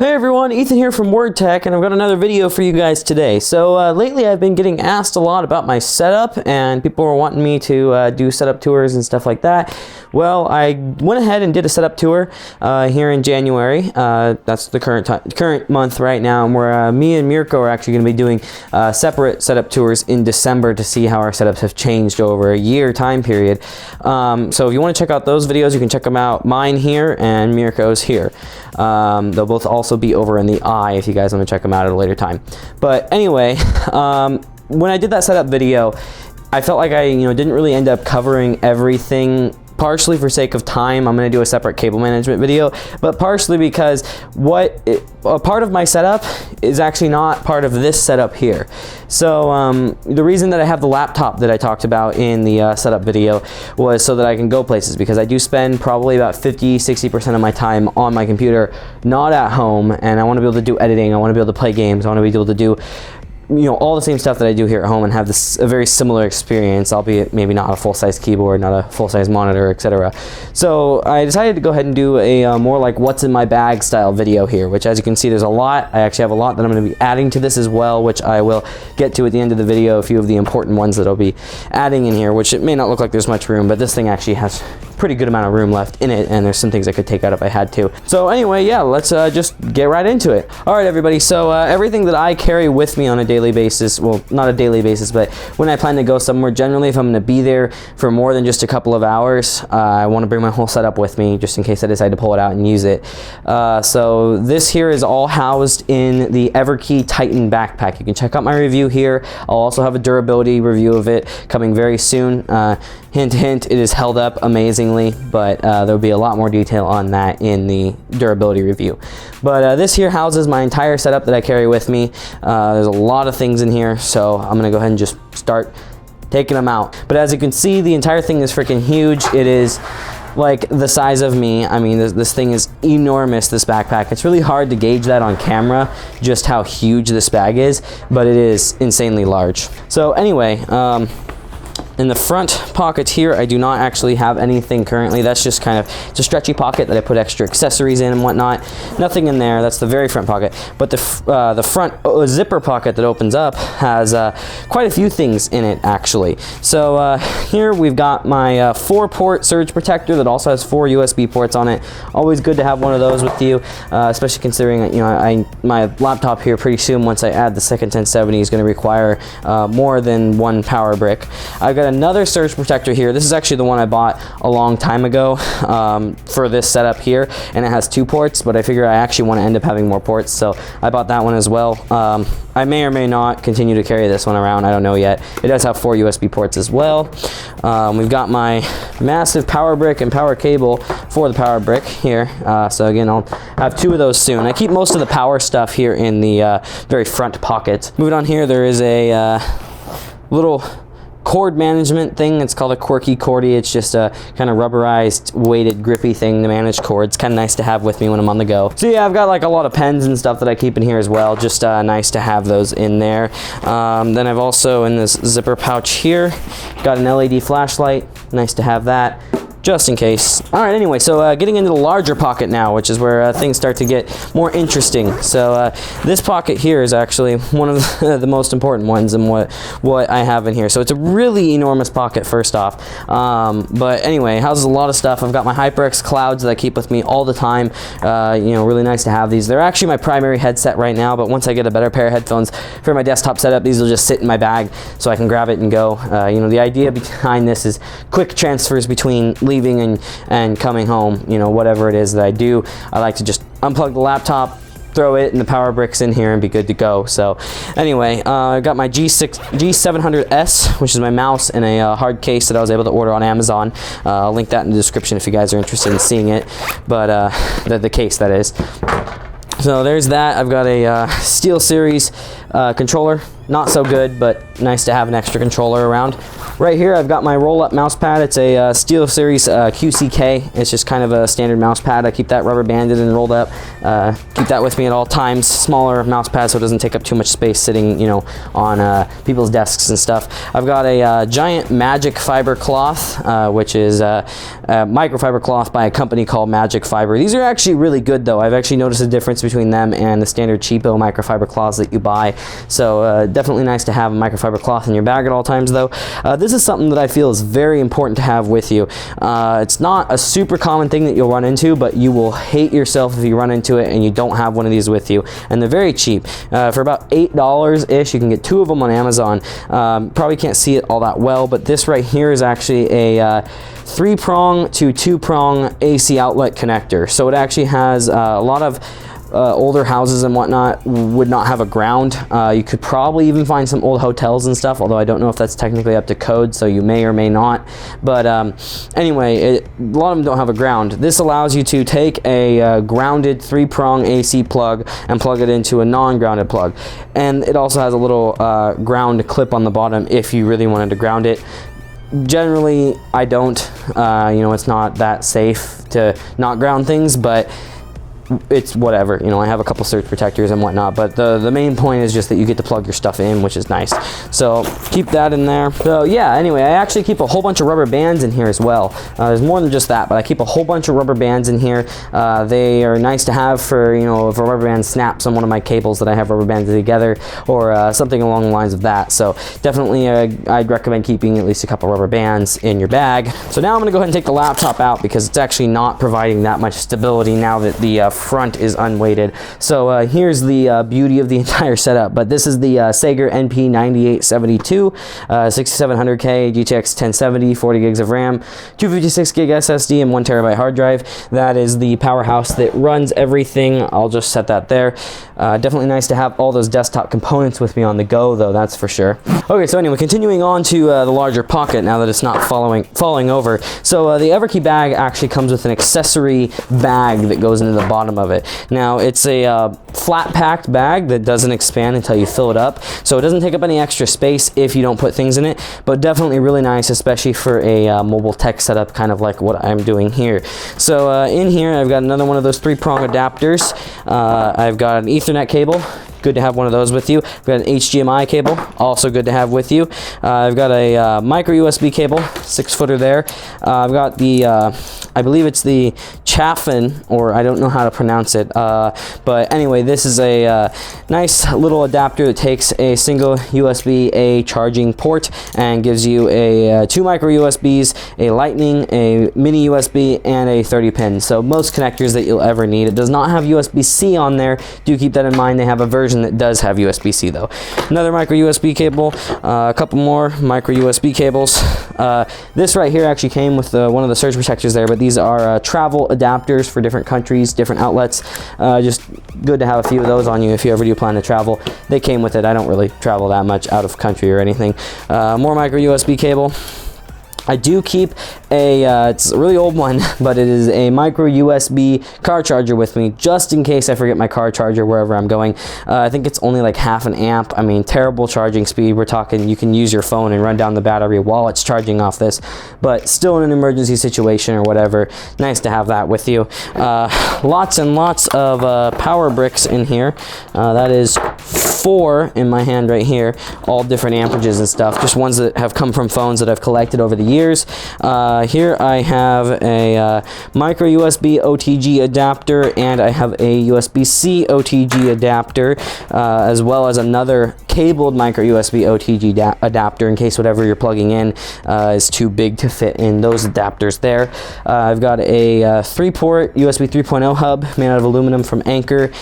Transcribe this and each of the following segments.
Hey everyone, Ethan here from WordTech, and I've got another video for you guys today. So lately I've been getting asked a lot about my setup, and people were wanting me to do setup tours and stuff like that. Well, I went ahead and did a setup tour here in January. That's the current month right now, and where me and Mirko are actually going to be doing separate setup tours in December to see how our setups have changed over a year time period. So if you want to check out those videos, you can check them out. Mine here and Mirko's here. They'll both also be over in the eye if you guys want to check them out at a later time. But anyway, when I did that setup video, I felt like I didn't really end up covering everything, partially for sake of time. I'm going to do a separate cable management video, but partially because a part of my setup is actually not part of this setup here. So the reason that I have the laptop that I talked about in the setup video was so that I can go places, because I do spend probably about 50-60% of my time on my computer, not at home, and I want to be able to do editing, I want to be able to play games, I want to be able to do all the same stuff that I do here at home and have a very similar experience, albeit maybe not a full-size keyboard, not a full-size monitor, etc. So I decided to go ahead and do a more like what's in my bag style video here, which, as you can see, there's a lot. I actually have a lot that I'm going to be adding to this as well, which I will get to at the end of the video, a few of the important ones that I'll be adding in here, which it may not look like there's much room, but this thing actually has pretty good amount of room left in it, and there's some things I could take out if I had to. So anyway, yeah, let's just get right into it. All right, everybody, so everything that I carry with me on a daily basis, well, not a daily basis, but when I plan to go somewhere, generally if I'm going to be there for more than just a couple of hours, I want to bring my whole setup with me just in case I decide to pull it out and use it. So this here is all housed in the Everkey Titan backpack. You can check out my review here. I'll also have a durability review of it coming very soon. Hint, hint, it is held up amazingly, but there'll be a lot more detail on that in the durability review. But this here houses my entire setup that I carry with me. There's a lot of things in here, so I'm gonna go ahead and just start taking them out. But as you can see, the entire thing is freaking huge. It is like the size of me. I mean, this thing is enormous, this backpack. It's really hard to gauge that on camera, just how huge this bag is, but it is insanely large. So anyway, in the front pocket here, I do not actually have anything currently. That's just kind of, it's a stretchy pocket that I put extra accessories in and whatnot. Nothing in there. That's the very front pocket. But the front zipper pocket that opens up has quite a few things in it, actually. So here we've got my 4-port surge protector that also has 4 USB ports on it. Always good to have one of those with you, especially considering my laptop here pretty soon, once I add the second 1070, is going to require more than one power brick. I've got another surge protector here. This is actually the one I bought a long time ago for this setup here, and it has 2 ports, but I figure I actually want to end up having more ports, so I bought that one as well. I may or may not continue to carry this one around. I don't know yet. It does have 4 USB ports as well. We've got my massive power brick and power cable for the power brick here. So again, I'll have 2 of those soon. I keep most of the power stuff here in the very front pocket. Moving on here, there is a little cord management thing. It's called a Quirky Cordy. It's just a kind of rubberized, weighted, grippy thing to manage cords. Kind of nice to have with me when I'm on the go. So yeah, I've got like a lot of pens and stuff that I keep in here as well. Just nice to have those in there. Then I've also, in this zipper pouch here, got an LED flashlight. Nice to have that, just in case. All right, anyway, so getting into the larger pocket now, which is where things start to get more interesting. So this pocket here is actually one of the most important ones in what I have in here. So it's a really enormous pocket, first off. But anyway, it houses a lot of stuff. I've got my HyperX Clouds that I keep with me all the time. Really nice to have these. They're actually my primary headset right now, but once I get a better pair of headphones for my desktop setup, these will just sit in my bag so I can grab it and go. The idea behind this is quick transfers between leaving and coming home, whatever it is that I do. I like to just unplug the laptop, throw it and the power bricks in here, and be good to go. So anyway, I got my G700S, which is my mouse, and a hard case that I was able to order on Amazon. I'll link that in the description if you guys are interested in seeing it, but the case, that is. So there's that. I've got a SteelSeries controller. Not so good, but nice to have an extra controller around. Right here, I've got my roll-up mouse pad. It's a SteelSeries QCK. It's just kind of a standard mouse pad. I keep that rubber banded and rolled up. keep that with me at all times. Smaller mouse pad so it doesn't take up too much space sitting, you know, on people's desks and stuff. I've got a giant Magic Fiber cloth, which is a microfiber cloth by a company called Magic Fiber. These are actually really good though. I've actually noticed a difference between them and the standard cheapo microfiber cloths that you buy. So definitely nice to have a microfiber cloth in your bag at all times though. This is something that I feel is very important to have with you. It's not a super common thing that you'll run into, but you will hate yourself if you run into it and you don't have one of these with you. And they're very cheap. For about $8-ish, you can get 2 of them on Amazon. Probably can't see it all that well, but this right here is actually a 3-prong to 2-prong AC outlet connector. So it actually has a lot of older houses and whatnot would not have a ground. You could probably even find some old hotels and stuff, although I don't know if that's technically up to code, so you may or may not. But anyway, a lot of them don't have a ground. This allows you to take a grounded 3-prong AC plug and plug it into a non-grounded plug. And it also has a little ground clip on the bottom if you really wanted to ground it. Generally, I don't. You know, it's not that safe to not ground things, but it's whatever, you know. I have a couple surge protectors and whatnot, but the main point is just that you get to plug your stuff in, which is nice. So keep that in there. So yeah, anyway, I actually keep a whole bunch of rubber bands in here as well. There's more than just that, but I keep a whole bunch of rubber bands in here. They are nice to have for, you know, if a rubber band snaps on one of my cables that I have rubber bands together, or something along the lines of that. So definitely I'd recommend keeping at least a couple rubber bands in your bag. So now I'm gonna go ahead and take the laptop out because it's actually not providing that much stability now that the front is unweighted. So here's the beauty of the entire setup. But this is the Sager NP9872 6700K GTX 1070, 40 gigs of RAM, 256 gig SSD, and 1 terabyte hard drive. That is the powerhouse that runs everything. I'll just set that there. Definitely nice to have all those desktop components with me on the go though, that's for sure. Okay, so anyway, continuing on to the larger pocket now that it's not falling over. So the Everkey bag actually comes with an accessory bag that goes into the bottom of it. Now it's a flat packed bag that doesn't expand until you fill it up, so it doesn't take up any extra space if you don't put things in it, but definitely really nice, especially for a mobile tech setup, kind of like what I'm doing here. So in here I've got another one of those 3-prong adapters. I've got an Ethernet cable. Good to have one of those with you. I've got an HDMI cable, also good to have with you. I've got a micro USB cable, 6-footer there. I've got the, I believe it's the Chaffin, or I don't know how to pronounce it. But anyway, this is a nice little adapter that takes a single USB-A charging port and gives you a 2 micro USBs, a Lightning, a mini USB, and a 30-pin. So most connectors that you'll ever need. It does not have USB-C on there. Do keep that in mind. They have a version that does have USB-C though. Another micro USB cable, a couple more micro USB cables. This right here actually came with one of the surge protectors there, but these are travel adapters for different countries, different outlets. Just good to have a few of those on you if you ever do plan to travel. They came with it. I don't really travel that much out of country or anything. More micro USB cable. I do keep a, it's a really old one, but it is a micro USB car charger with me, just in case I forget my car charger wherever I'm going. I think it's only like 0.5 amp. I mean, terrible charging speed. We're talking, you can use your phone and run down the battery while it's charging off this, but still in an emergency situation or whatever, nice to have that with you. Lots and lots of power bricks in here. That is 4 in my hand right here, all different amperages and stuff, just ones that have come from phones that I've collected over the years. Here I have a micro USB OTG adapter, and I have a USB-C OTG adapter, as well as another cabled micro USB OTG adapter in case whatever you're plugging in is too big to fit in those adapters there. I've got a 3-port USB 3.0 hub made out of aluminum from Anker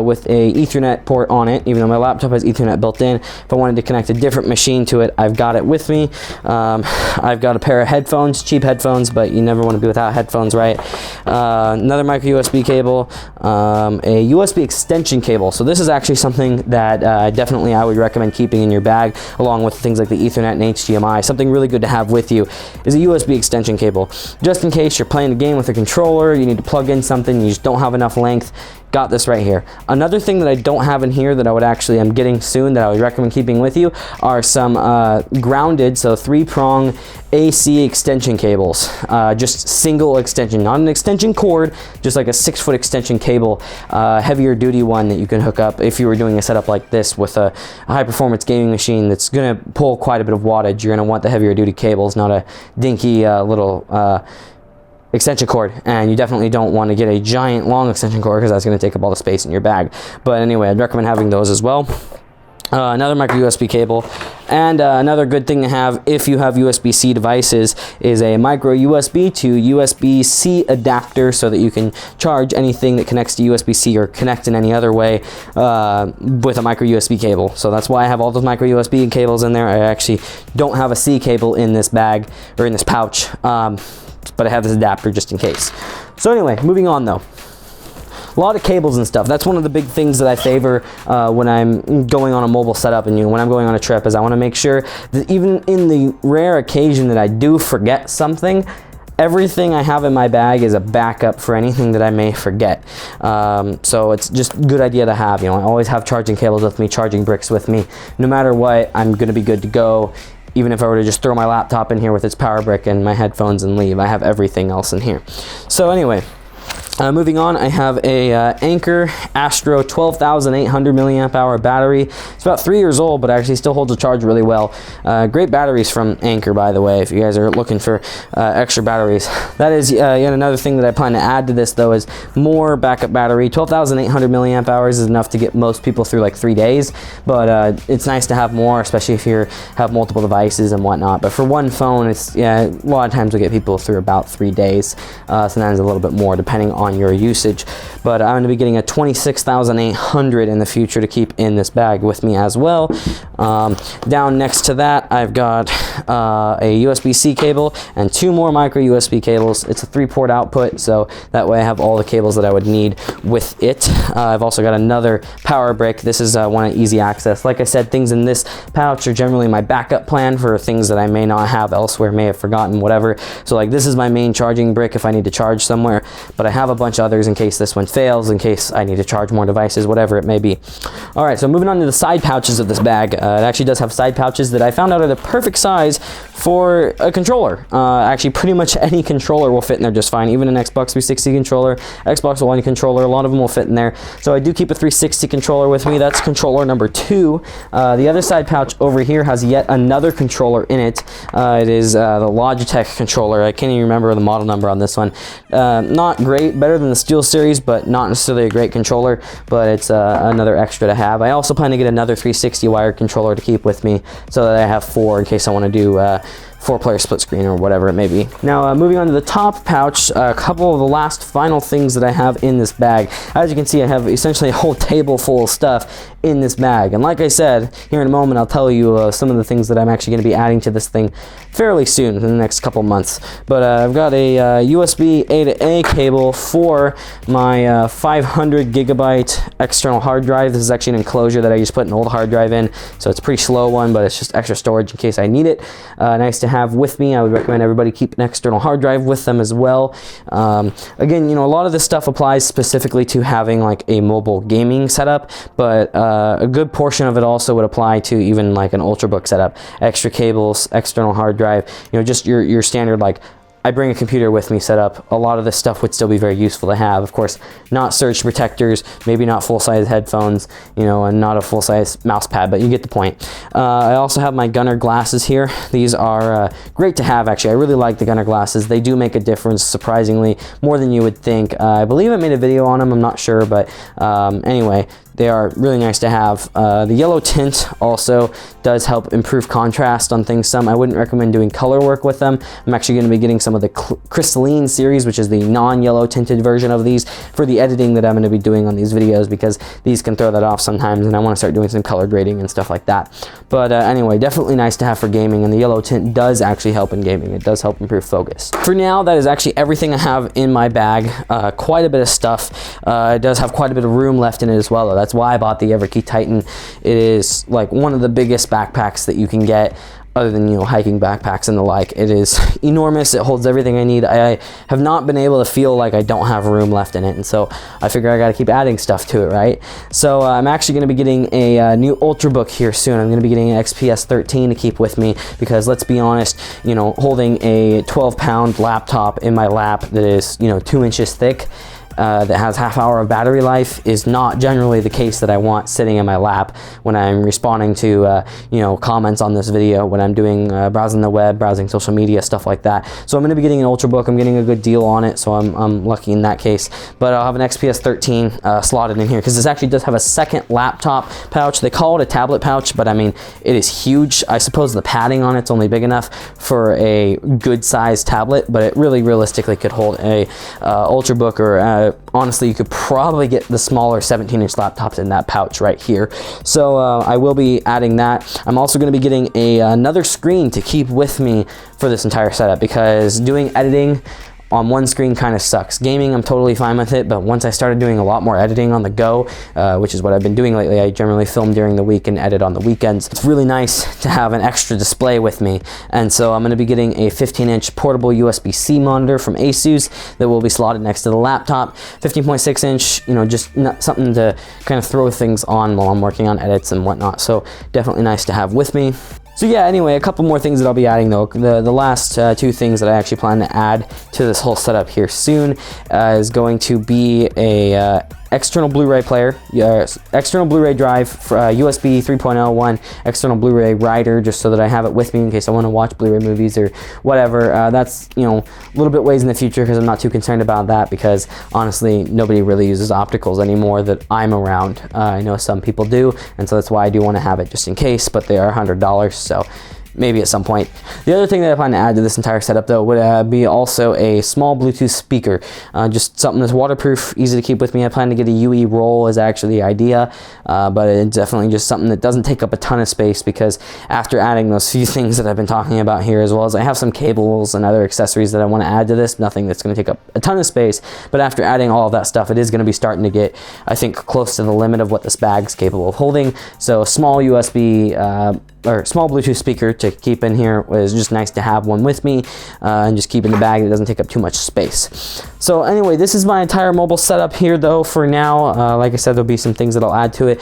with a Ethernet port on it, even though my laptop has Ethernet built in. If I wanted to connect a different machine to it, I've got it with me. I've got a pair of headphones, cheap headphones, but you never want to be without headphones, right? Another micro USB cable, a USB extension cable. So this is actually something that definitely I would recommend keeping in your bag, along with things like the Ethernet and HDMI. Something really good to have with you is a USB extension cable. Just in case you're playing a game with a controller, you need to plug in something, you just don't have enough length, got this right here. Another thing that I don't have in here that I'm getting soon that I would recommend keeping with you are some grounded, so 3-prong AC extension cables. Just single extension, not an extension cord, just like a 6-foot extension cable, heavier duty one that you can hook up if you were doing a setup like this with a high performance gaming machine that's gonna pull quite a bit of wattage. You're gonna want the heavier duty cables, not a dinky little extension cord, and you definitely don't want to get a giant long extension cord because that's going to take up all the space in your bag. But anyway, I'd recommend having those as well. Another micro USB cable, and another good thing to have if you have USB-C devices is a micro USB to USB-C adapter, so that you can charge anything that connects to USB-C or connect in any other way with a micro USB cable. So that's why I have all those micro USB cables in there. I actually don't have a C cable in this bag or in this pouch, but I have this adapter just in case. So anyway, moving on though. A lot of cables and stuff. That's one of the big things that I favor when I'm going on a mobile setup, and when I'm going on a trip, is I want to make sure that even in the rare occasion that I do forget something, everything I have in my bag is a backup for anything that I may forget. So it's just a good idea to have. I always have charging cables with me, charging bricks with me. No matter what, I'm going to be good to go. Even if I were to just throw my laptop in here with its power brick and my headphones and leave, I have everything else in here. So anyway, moving on, I have a Anker Astro 12,800 milliamp hour battery. It's about 3 years old, but actually still holds a charge really well. Great batteries from Anker, by the way, if you guys are looking for extra batteries. That is yet another thing that I plan to add to this, though, is more backup battery. 12,800 milliamp hours is enough to get most people through like 3 days, but it's nice to have more, especially if you have multiple devices and whatnot. But for one phone, it's a lot of times we get people through about 3 days, sometimes a little bit more, depending on your usage. But I'm going to be getting a 26,800 in the future to keep in this bag with me as well. Down next to that, I've got a USB-C cable and 2 more micro USB cables. It's a 3-port output, so that way I have all the cables that I would need with it. I've also got another power brick. This is one of easy access. Like I said, things in this pouch are generally my backup plan for things that I may not have elsewhere, may have forgotten, whatever. So like this is my main charging brick if I need to charge somewhere, but I have a bunch of others in case this one fails, in case I need to charge more devices, whatever it may be. All right, so moving on to the side pouches of this bag. It actually does have side pouches that I found out are the perfect size for a controller. Actually, pretty much any controller will fit in there just fine, even an Xbox 360 controller, Xbox One controller, a lot of them will fit in there. So I do keep a 360 controller with me. That's controller number 2. The other side pouch over here has yet another controller in it. It is the Logitech controller. I can't even remember the model number on this one. Not great, better than the SteelSeries, but not necessarily a great controller, but it's another extra to have. I also plan to get another 360 wired controller to keep with me so that I have 4 in case I want to do 4-player split screen or whatever it may be. Now moving on to the top pouch, a couple of the last final things that I have in this bag. As you can see, I have essentially a whole table full of stuff in this bag, and like I said, here in a moment I'll tell you some of the things that I'm actually going to be adding to this thing fairly soon in the next couple months. But I've got a USB A to A cable for my 500 gigabyte external hard drive. This is actually an enclosure that I just put an old hard drive in, so it's a pretty slow one, but it's just extra storage in case I need it. Nice to have with me. I would recommend everybody keep an external hard drive with them as well. Again, a lot of this stuff applies specifically to having like a mobile gaming setup, but a good portion of it also would apply to even like an Ultrabook setup. Extra cables, external hard drive, just your standard, like I bring a computer with me set up. A lot of this stuff would still be very useful to have. Of course, not surge protectors, maybe not full-size headphones, and not a full-size mouse pad, but you get the point. I also have my Gunnar glasses here. These are great to have, actually. I really like the Gunnar glasses. They do make a difference, surprisingly, more than you would think. I believe I made a video on them, I'm not sure, but anyway, they are really nice to have. The yellow tint also does help improve contrast on things some. I wouldn't recommend doing color work with them. I'm actually going to be getting some of the Crystalline series, which is the non-yellow tinted version of these, for the editing that I'm going to be doing on these videos, because these can throw that off sometimes, and I want to start doing some color grading and stuff like that. But anyway, definitely nice to have for gaming, and the yellow tint does actually help in gaming. It does help improve focus. For now, that is actually everything I have in my bag. Quite a bit of stuff. It does have quite a bit of room left in it as well, though. That's why I bought the Everkey Titan. It is like one of the biggest backpacks that you can get. other than, you know, hiking backpacks and the like. It is enormous. It holds everything I need. I have not been able to feel like I don't have room left in it, and so I figure I got to keep adding stuff to it, right? So I'm actually going to be getting a new Ultrabook here soon. I'm going to be getting an XPS 13 to keep with me, because let's be honest, you know, holding a 12-pound laptop in my lap that is, you know, 2 inches thick, that has half hour of battery life is not generally the case that I want sitting in my lap when I'm responding to you know, comments on this video, when I'm doing browsing the web, browsing social media, stuff like that. So I'm going to be getting an Ultrabook. I'm getting a good deal on it, so I'm lucky in that case. But I'll have an XPS 13 slotted in here, because this actually does have a second laptop pouch. They call it a tablet pouch, but I mean, it is huge. I suppose the padding on it's only big enough for a good sized tablet, but it really realistically could hold a Ultrabook, or honestly, you could probably get the smaller 17-inch laptops in that pouch right here. So I will be adding that. I'm also going to be getting another screen to keep with me for this entire setup, because doing editing on one screen kind of sucks. Gaming, I'm totally fine with it, but once I started doing a lot more editing on the go, which is what I've been doing lately, I generally film during the week and edit on the weekends. It's really nice to have an extra display with me, and so I'm going to be getting a 15-inch portable USB-C monitor from Asus that will be slotted next to the laptop. 15.6-inch, you know, just something to kind of throw things on while I'm working on edits and whatnot, so definitely nice to have with me. So yeah, anyway, a couple more things that I'll be adding though. The last two things that I actually plan to add to this whole setup here soon is going to be a external Blu-ray player, external Blu-ray drive, for, USB 3.0, one external Blu-ray writer, just so that I have it with me in case I want to watch Blu-ray movies or whatever. That's, you know, a little bit ways in the future, because I'm not too concerned about that, because honestly, nobody really uses opticals anymore that I'm around. I know some people do, and so that's why I do want to have it just in case, but they are $100, so maybe at some point. The other thing that I plan to add to this entire setup though would be also a small Bluetooth speaker, just something that's waterproof, easy to keep with me. I plan to get a UE roll is actually the idea, but it's definitely just something that doesn't take up a ton of space, because after adding those few things that I've been talking about here, as well as I have some cables and other accessories that I want to add to this, nothing that's going to take up a ton of space, but after adding all of that stuff, it is going to be starting to get, I think, close to the limit of what this bag's capable of holding. So a small USB or small Bluetooth speaker to keep in here was just nice to have one with me, and just keep in the bag. It doesn't take up too much space. So anyway, this is my entire mobile setup here though for now. Like I said, there'll be some things that I'll add to it.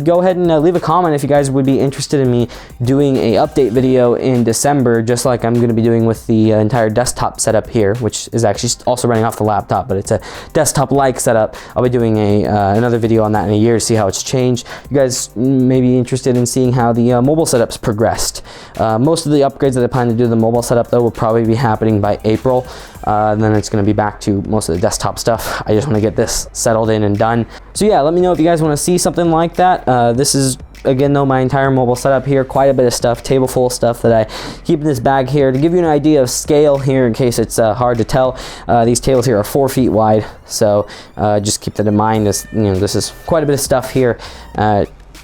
Go ahead and leave a comment if you guys would be interested in me doing a update video in December, just like I'm going to be doing with the entire desktop setup here, which is actually also running off the laptop, but it's a desktop-like setup. I'll be doing another video on that in a year to see how it's changed. You guys may be interested in seeing how the mobile setups progressed. Most of the upgrades that I plan to do to the mobile setup though will probably be happening by April. Then it's going to be back to most of the desktop stuff. I just want to get this settled in and done. So yeah, let me know if you guys want to see something like that. This is, again though, my entire mobile setup here. Quite a bit of stuff, table full of stuff that I keep in this bag here. To give you an idea of scale here, in case it's hard to tell, these tables here are 4 feet wide, so just keep that in mind. As you know, this is quite a bit of stuff here.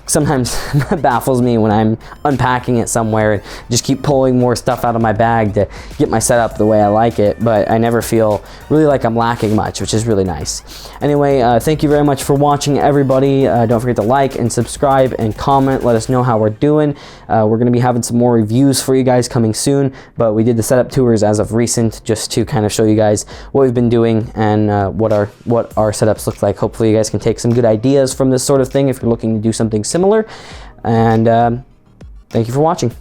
Sometimes it baffles me when I'm unpacking it somewhere and just keep pulling more stuff out of my bag to get my setup the way I like it, but I never feel really like I'm lacking much, which is really nice. Anyway, thank you very much for watching, everybody. Don't forget to like and subscribe and comment. Let us know how we're doing. We're going to be having some more reviews for you guys coming soon, but we did the setup tours as of recent just to kind of show you guys what we've been doing and what our setups look like. Hopefully you guys can take some good ideas from this sort of thing if you're looking to do something similar. And thank you for watching.